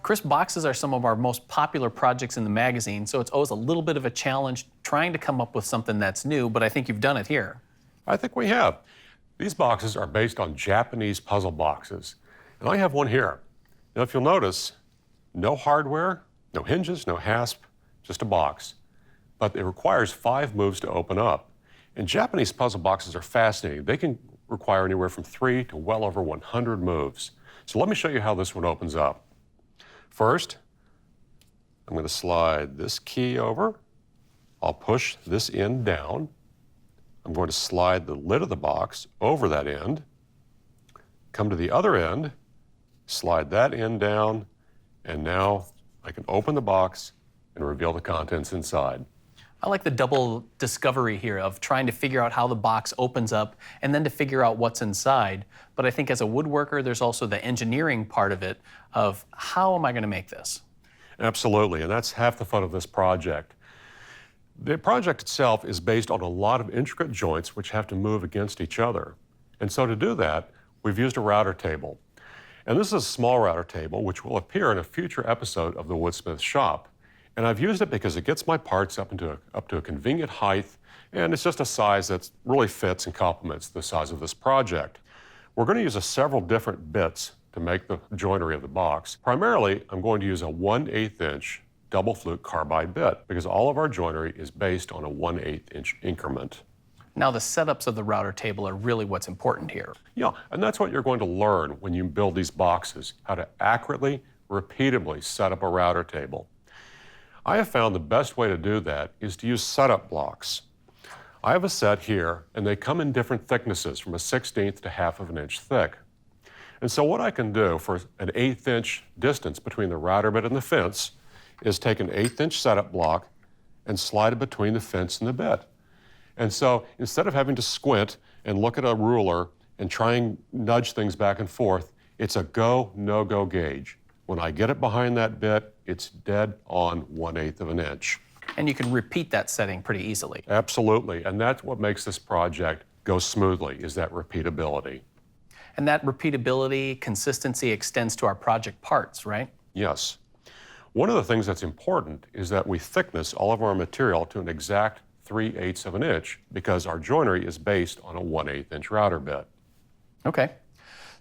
Crisp boxes are some of our most popular projects in the magazine, so it's always a little bit of a challenge trying to come up with something that's new, but I think you've done it here. I think we have. These boxes are based on Japanese puzzle boxes, and I have one here. Now, if you'll notice, no hardware, no hinges, no hasp, just a box. But it requires 5 moves to open up. And Japanese puzzle boxes are fascinating. They can require anywhere from 3 to well over 100 moves. So let me show you how this one opens up. First, I'm going to slide this key over. I'll push this end down. I'm going to slide the lid of the box over that end, come to the other end, slide that end down, and now I can open the box and reveal the contents inside. I like the double discovery here of trying to figure out how the box opens up and then to figure out what's inside. But I think as a woodworker, there's also the engineering part of it of how am I going to make this? Absolutely, and that's half the fun of this project. The project itself is based on a lot of intricate joints which have to move against each other. And so to do that, we've used a router table. And this is a small router table which will appear in a future episode of the Woodsmith Shop. And I've used it because it gets my parts up to a convenient height, and it's just a size that really fits and complements the size of this project. We're going to use several different bits to make the joinery of the box. Primarily, I'm going to use a 1/8 inch double flute carbide bit because all of our joinery is based on a 1/8 inch increment. Now the setups of the router table are really what's important here. Yeah, and that's what you're going to learn when you build these boxes, how to accurately, repeatably set up a router table. I have found the best way to do that is to use setup blocks. I have a set here, and they come in different thicknesses from a 1/16 to 1/2 inch thick. And so what I can do for an 1/8 inch distance between the router bit and the fence is take an 1/8 inch setup block and slide it between the fence and the bit. And so instead of having to squint and look at a ruler and try and nudge things back and forth, it's a go, no-go gauge. When I get it behind that bit, it's dead on 1/8 inch. And you can repeat that setting pretty easily. Absolutely, and that's what makes this project go smoothly, is that repeatability. And that repeatability, consistency extends to our project parts, right? Yes. One of the things that's important is that we thickness all of our material to an exact 3/8 inch because our joinery is based on a 1/8 inch router bit. Okay.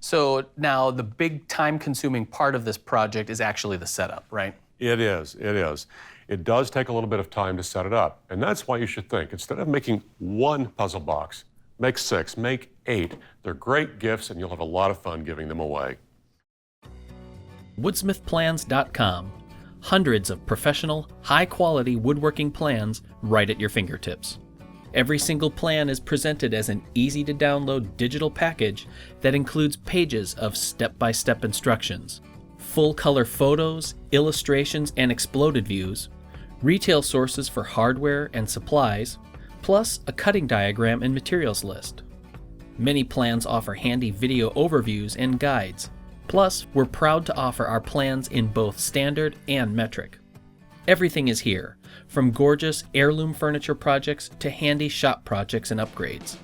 So now the big time-consuming part of this project is actually the setup, right? It is. It does take a little bit of time to set it up, and that's why you should think, instead of making one puzzle box, make 6, make 8. They're great gifts, and you'll have a lot of fun giving them away. Woodsmithplans.com. Hundreds of professional, high-quality woodworking plans right at your fingertips. Every single plan is presented as an easy-to-download digital package that includes pages of step-by-step instructions, full-color photos, illustrations, and exploded views, retail sources for hardware and supplies, plus a cutting diagram and materials list. Many plans offer handy video overviews and guides. Plus, we're proud to offer our plans in both standard and metric. Everything is here, from gorgeous heirloom furniture projects to handy shop projects and upgrades,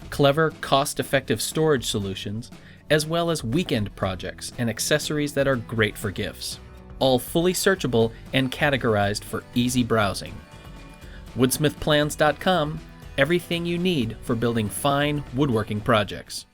clever, cost-effective storage solutions, as well as weekend projects and accessories that are great for gifts. All fully searchable and categorized for easy browsing. Woodsmithplans.com, everything you need for building fine woodworking projects.